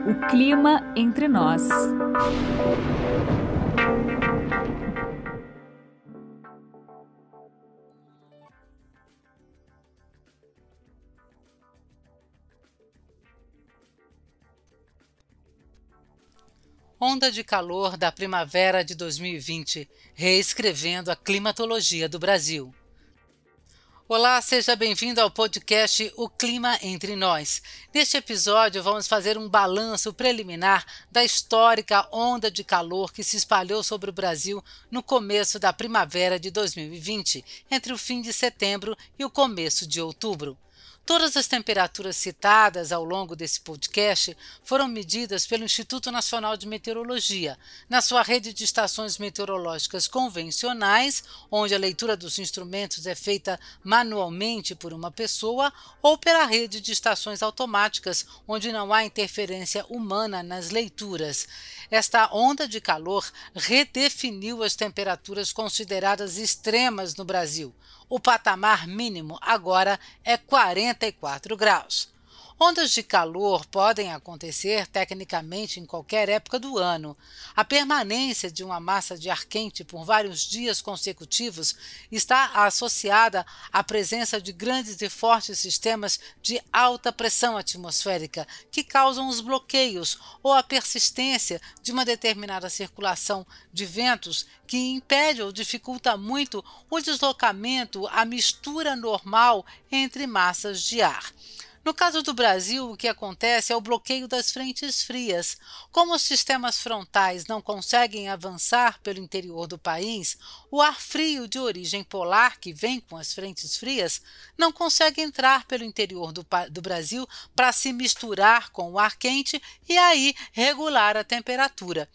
O clima entre nós. Onda de calor da primavera de 2020, reescrevendo a climatologia do Brasil. Olá, seja bem-vindo ao podcast O Clima Entre Nós. Neste episódio, vamos fazer um balanço preliminar da histórica onda de calor que se espalhou sobre o Brasil no começo da primavera de 2020, entre o fim de setembro e o começo de outubro. Todas as temperaturas citadas ao longo desse podcast foram medidas pelo Instituto Nacional de Meteorologia, na sua rede de estações meteorológicas convencionais, onde a leitura dos instrumentos é feita manualmente por uma pessoa, ou pela rede de estações automáticas, onde não há interferência humana nas leituras. Esta onda de calor redefiniu as temperaturas consideradas extremas no Brasil. O patamar mínimo agora é 44 graus. Ondas de calor podem acontecer tecnicamente em qualquer época do ano. A permanência de uma massa de ar quente por vários dias consecutivos está associada à presença de grandes e fortes sistemas de alta pressão atmosférica que causam os bloqueios ou a persistência de uma determinada circulação de ventos que impede ou dificulta muito o deslocamento, a mistura normal entre massas de ar. No caso do Brasil, o que acontece é o bloqueio das frentes frias. Como os sistemas frontais não conseguem avançar pelo interior do país, o ar frio de origem polar, que vem com as frentes frias, não consegue entrar pelo interior do Brasil para se misturar com o ar quente e aí regular a temperatura.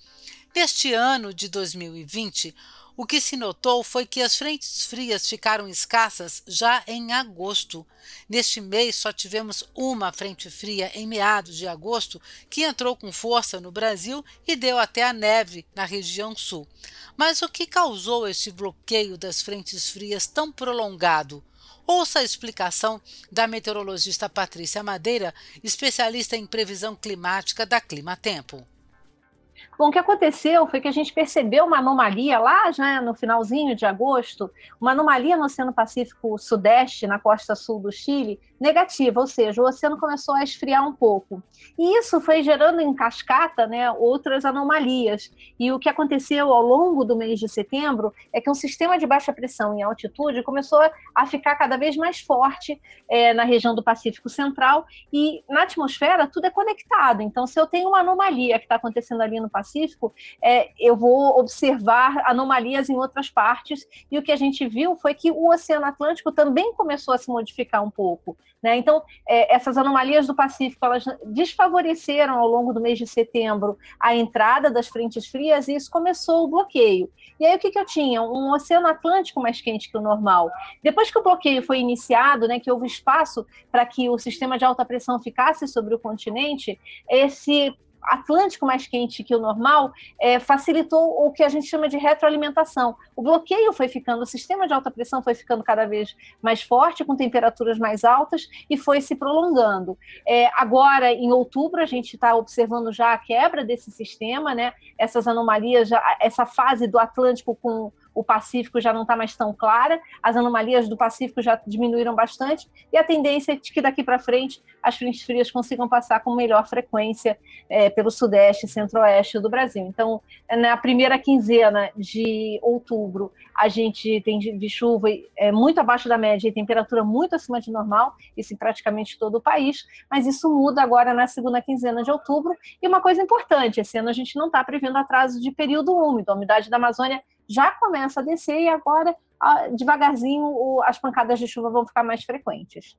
Neste ano de 2020, o que se notou foi que as frentes frias ficaram escassas já em agosto. Neste mês, só tivemos uma frente fria em meados de agosto que entrou com força no Brasil e deu até a neve na região sul. Mas o que causou este bloqueio das frentes frias tão prolongado? Ouça a explicação da meteorologista Patrícia Madeira, especialista em previsão climática da Climatempo. Bom, o que aconteceu foi que a gente percebeu uma anomalia lá já no finalzinho de agosto, uma anomalia no Oceano Pacífico Sudeste, na costa sul do Chile, negativa, ou seja, o oceano começou a esfriar um pouco. E isso foi gerando em cascata, outras anomalias. E o que aconteceu ao longo do mês de setembro é que um sistema de baixa pressão em altitude começou a ficar cada vez mais forte na região do Pacífico Central, e na atmosfera tudo é conectado. Então, se eu tenho uma anomalia que está acontecendo ali no Pacífico, eu vou observar anomalias em outras partes, e o que a gente viu foi que o Oceano Atlântico também começou a se modificar um pouco. Então, essas anomalias do Pacífico, elas desfavoreceram ao longo do mês de setembro a entrada das frentes frias, e isso começou o bloqueio. E aí o que eu tinha? Um Oceano Atlântico mais quente que o normal. Depois que o bloqueio foi iniciado, que houve espaço para que o sistema de alta pressão ficasse sobre o continente, esse Atlântico mais quente que o normal facilitou o que a gente chama de retroalimentação. O bloqueio foi ficando, o sistema de alta pressão foi ficando cada vez mais forte, com temperaturas mais altas, e foi se prolongando. Agora, em outubro, a gente está observando já a quebra desse sistema, essas anomalias, essa fase do Atlântico com o Pacífico já não está mais tão clara, as anomalias do Pacífico já diminuíram bastante, e a tendência é de que daqui para frente as frentes frias consigam passar com melhor frequência pelo sudeste e centro-oeste do Brasil. Então, na primeira quinzena de outubro, a gente tem de chuva muito abaixo da média e temperatura muito acima de normal, isso em praticamente todo o país, mas isso muda agora na segunda quinzena de outubro. E uma coisa importante, esse ano a gente não está prevendo atraso de período úmido, a umidade da Amazônia já começa a descer, e agora, devagarzinho, as pancadas de chuva vão ficar mais frequentes.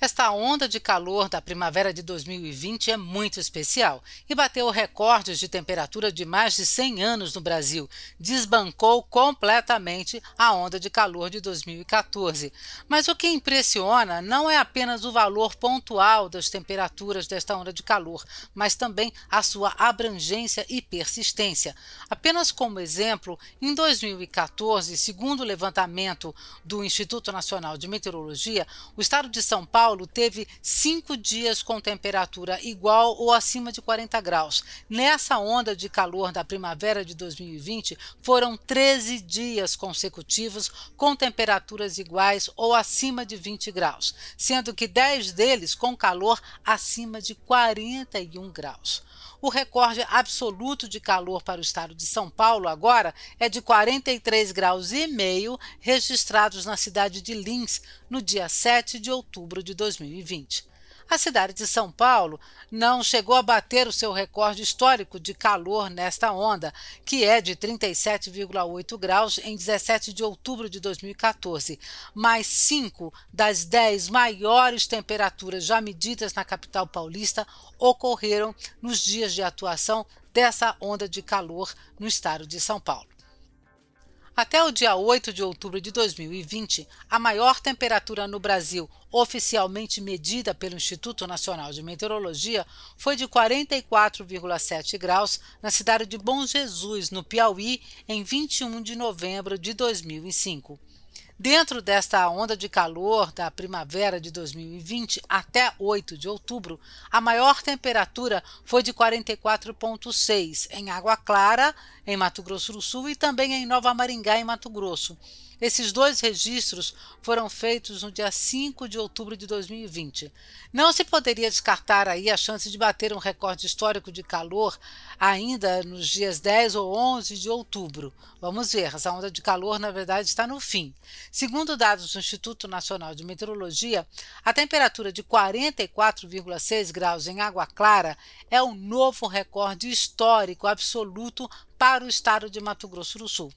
Esta onda de calor da primavera de 2020 é muito especial e bateu recordes de temperatura de mais de 100 anos no Brasil. Desbancou completamente a onda de calor de 2014. Mas o que impressiona não é apenas o valor pontual das temperaturas desta onda de calor, mas também a sua abrangência e persistência. Apenas como exemplo, em 2014, segundo o levantamento do Instituto Nacional de Meteorologia, o estado de São Paulo Paulo teve 5 dias com temperatura igual ou acima de 40 graus. Nessa onda de calor da primavera de 2020, foram 13 dias consecutivos com temperaturas iguais ou acima de 20 graus, sendo que 10 deles com calor acima de 41 graus. O recorde absoluto de calor para o estado de São Paulo agora é de 43,5 graus registrados na cidade de Lins no dia 7 de outubro de 2020. A cidade de São Paulo não chegou a bater o seu recorde histórico de calor nesta onda, que é de 37,8 graus em 17 de outubro de 2014, mas 5 das 10 maiores temperaturas já medidas na capital paulista ocorreram nos dias de atuação dessa onda de calor no estado de São Paulo. Até o dia 8 de outubro de 2020, a maior temperatura no Brasil, oficialmente medida pelo Instituto Nacional de Meteorologia, foi de 44,7 graus na cidade de Bom Jesus, no Piauí, em 21 de novembro de 2005. Dentro desta onda de calor da primavera de 2020 até 8 de outubro, a maior temperatura foi de 44,6 em Água Clara, em Mato Grosso do Sul, e também em Nova Maringá, em Mato Grosso. Esses dois registros foram feitos no dia 5 de outubro de 2020. Não se poderia descartar aí a chance de bater um recorde histórico de calor ainda nos dias 10 ou 11 de outubro. Vamos ver, essa onda de calor, na verdade, está no fim. Segundo dados do Instituto Nacional de Meteorologia, a temperatura de 44,6 graus em Água Clara é o novo recorde histórico absoluto para o estado de Mato Grosso do Sul.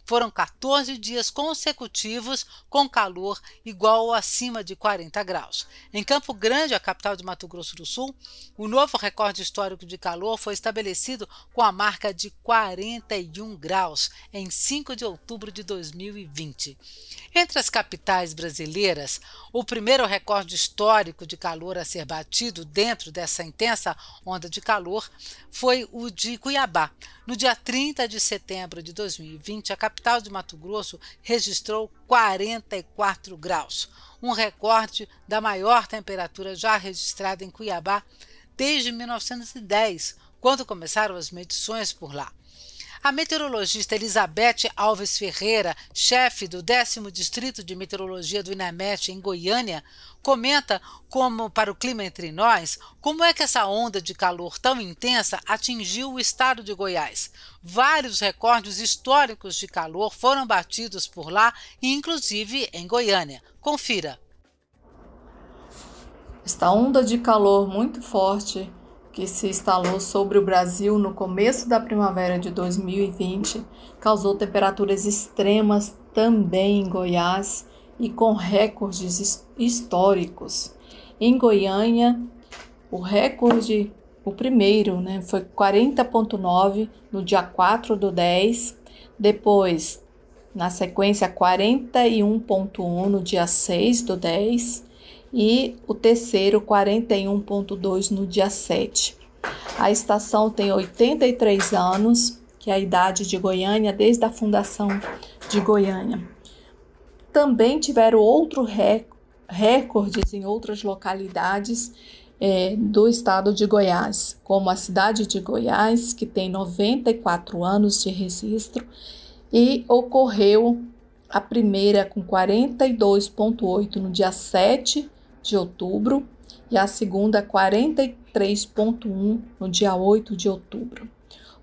Foram 14 dias consecutivos com calor igual ou acima de 40 graus. Em Campo Grande, a capital de Mato Grosso do Sul, o novo recorde histórico de calor foi estabelecido com a marca de 41 graus em 5 de outubro de 2020. Entre as capitais brasileiras, o primeiro recorde histórico de calor a ser batido dentro dessa intensa onda de calor foi o de Cuiabá. No dia 30 de setembro de 2020, a capital de Mato Grosso registrou 44 graus, um recorde da maior temperatura já registrada em Cuiabá desde 1910, quando começaram as medições por lá. A meteorologista Elizabeth Alves Ferreira, chefe do 10º Distrito de Meteorologia do INEMET em Goiânia, comenta como, para o Clima Entre Nós, como é que essa onda de calor tão intensa atingiu o estado de Goiás. Vários recordes históricos de calor foram batidos por lá, inclusive em Goiânia. Confira. Esta onda de calor muito forte que se instalou sobre o Brasil no começo da primavera de 2020, causou temperaturas extremas também em Goiás e com recordes históricos. Em Goiânia, o recorde, o primeiro, foi 40,9 no dia 4/10, depois, na sequência, 41,1 no dia 6/10, e o terceiro 41,2 no dia 7. A estação tem 83 anos, que é a idade de Goiânia desde a fundação de Goiânia. Também tiveram outros recordes em outras localidades do estado de Goiás, como a cidade de Goiás, que tem 94 anos de registro, e ocorreu a primeira com 42,8 no dia 7 de outubro e a segunda 43,1 no dia 8 de outubro.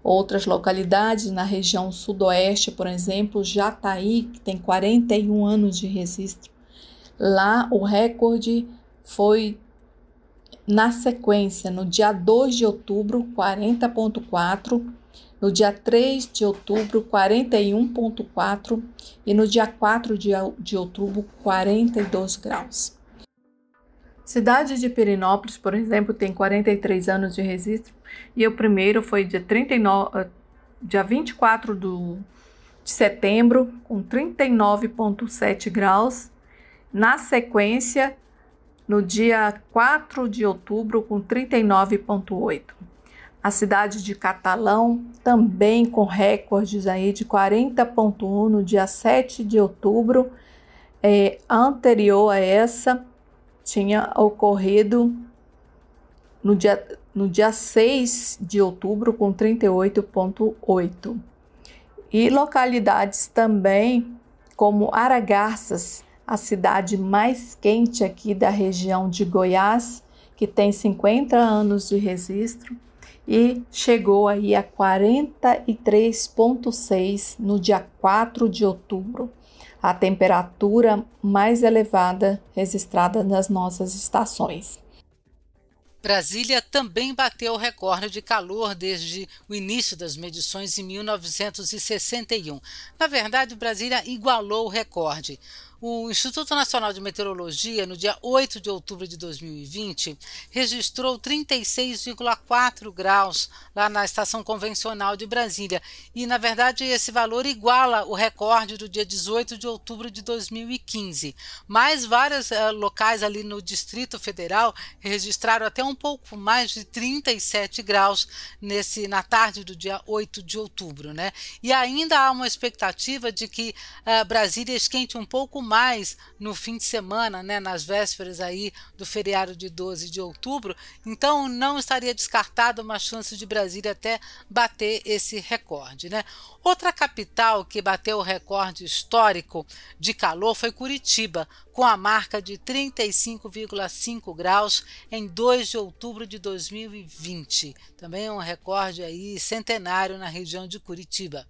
Outras localidades na região sudoeste, por exemplo, Jataí, que tem 41 anos de registro. Lá o recorde foi na sequência, no dia 2 de outubro, 40,4, no dia 3 de outubro, 41,4 e no dia 4 de outubro, 42 graus. Cidade de Pirenópolis, por exemplo, tem 43 anos de registro e o primeiro foi dia 24 de setembro, com 39,7 graus. Na sequência, no dia 4 de outubro, com 39,8. A cidade de Catalão, também com recordes aí de 40,1 no dia 7 de outubro, anterior a essa, tinha ocorrido no dia 6 de outubro com 38,8. E localidades também como Aragarças, a cidade mais quente aqui da região de Goiás, que tem 50 anos de registro, e chegou aí a 43,6 no dia 4 de outubro, a temperatura mais elevada registrada nas nossas estações. Brasília também bateu o recorde de calor desde o início das medições em 1961. Na verdade, Brasília igualou o recorde. O Instituto Nacional de Meteorologia, no dia 8 de outubro de 2020, registrou 36,4 graus lá na Estação Convencional de Brasília. E, na verdade, esse valor iguala o recorde do dia 18 de outubro de 2015. Mas vários locais ali no Distrito Federal registraram até um pouco mais de 37 graus na tarde do dia 8 de outubro, né? E ainda há uma expectativa de que Brasília esquente um pouco mais no fim de semana, né, nas vésperas aí do feriado de 12 de outubro, então não estaria descartada uma chance de Brasília até bater esse recorde, né? Outra capital que bateu o recorde histórico de calor foi Curitiba, com a marca de 35,5 graus em 2 de outubro de 2020. Também é um recorde aí centenário na região de Curitiba.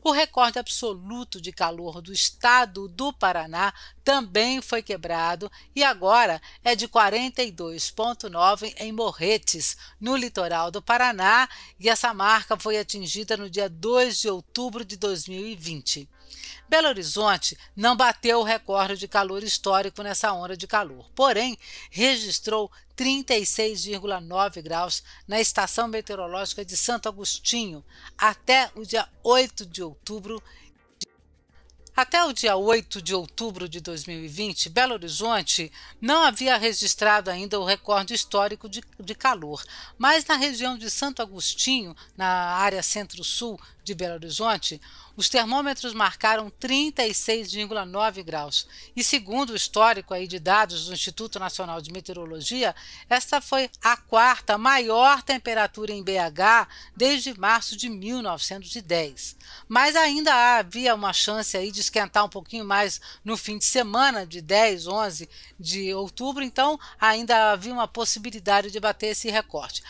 O recorde absoluto de calor do estado do Paraná também foi quebrado e agora é de 42,9 em Morretes, no litoral do Paraná, e essa marca foi atingida no dia 2 de outubro de 2020. Belo Horizonte não bateu o recorde de calor histórico nessa onda de calor, porém registrou 36,9 graus na estação meteorológica de Santo Agostinho até o dia 8 de outubro. Até o dia 8 de outubro de 2020, Belo Horizonte não havia registrado ainda o recorde histórico de calor, mas na região de Santo Agostinho, na área centro-sul de Belo Horizonte, os termômetros marcaram 36,9 graus. E segundo o histórico aí de dados do Instituto Nacional de Meteorologia, esta foi a quarta maior temperatura em BH desde março de 1910. Mas ainda havia uma chance aí de esquentar um pouquinho mais no fim de semana, de 10, 11 de outubro, então ainda havia uma possibilidade de bater esse recorde.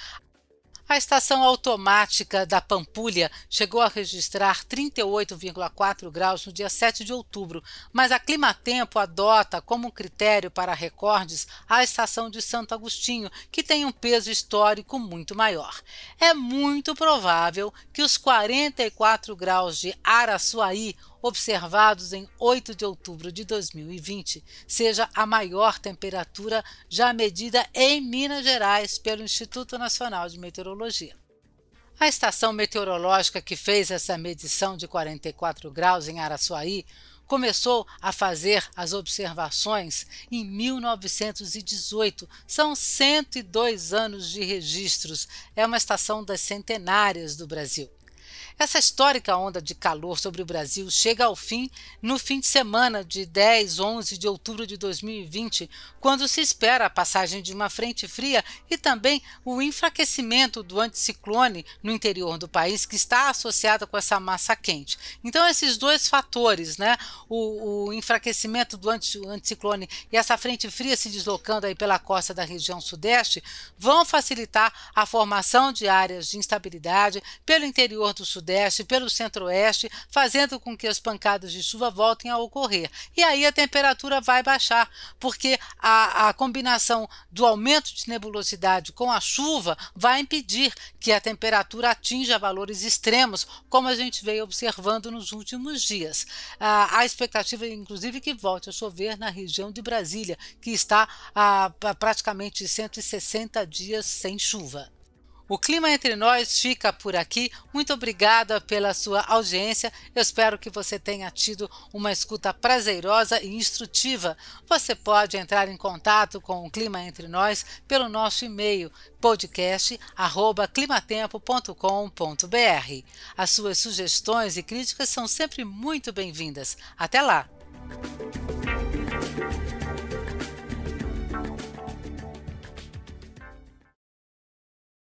A estação automática da Pampulha chegou a registrar 38,4 graus no dia 7 de outubro, mas a Climatempo adota como critério para recordes a estação de Santo Agostinho, que tem um peso histórico muito maior. É muito provável que os 44 graus de Araçuaí observados em 8 de outubro de 2020, seja a maior temperatura já medida em Minas Gerais pelo Instituto Nacional de Meteorologia. A estação meteorológica que fez essa medição de 44 graus em Araçuaí começou a fazer as observações em 1918. São 102 anos de registros. É uma estação das centenárias do Brasil. Essa histórica onda de calor sobre o Brasil chega ao fim no fim de semana de 10, 11 de outubro de 2020, quando se espera a passagem de uma frente fria e também o enfraquecimento do anticiclone no interior do país, que está associado com essa massa quente. Então, esses dois fatores, né, o enfraquecimento do anticiclone e essa frente fria se deslocando aí pela costa da região sudeste, vão facilitar a formação de áreas de instabilidade pelo interior do sudeste, pelo centro-oeste, fazendo com que as pancadas de chuva voltem a ocorrer. E aí a temperatura vai baixar, porque a combinação do aumento de nebulosidade com a chuva vai impedir que a temperatura atinja valores extremos, como a gente veio observando nos últimos dias. A expectativa, inclusive, que volte a chover na região de Brasília, que está há praticamente 160 dias sem chuva. O Clima Entre Nós fica por aqui. Muito obrigada pela sua audiência. Eu espero que você tenha tido uma escuta prazerosa e instrutiva. Você pode entrar em contato com o Clima Entre Nós pelo nosso e-mail podcast@climatempo.com.br. As suas sugestões e críticas são sempre muito bem-vindas. Até lá!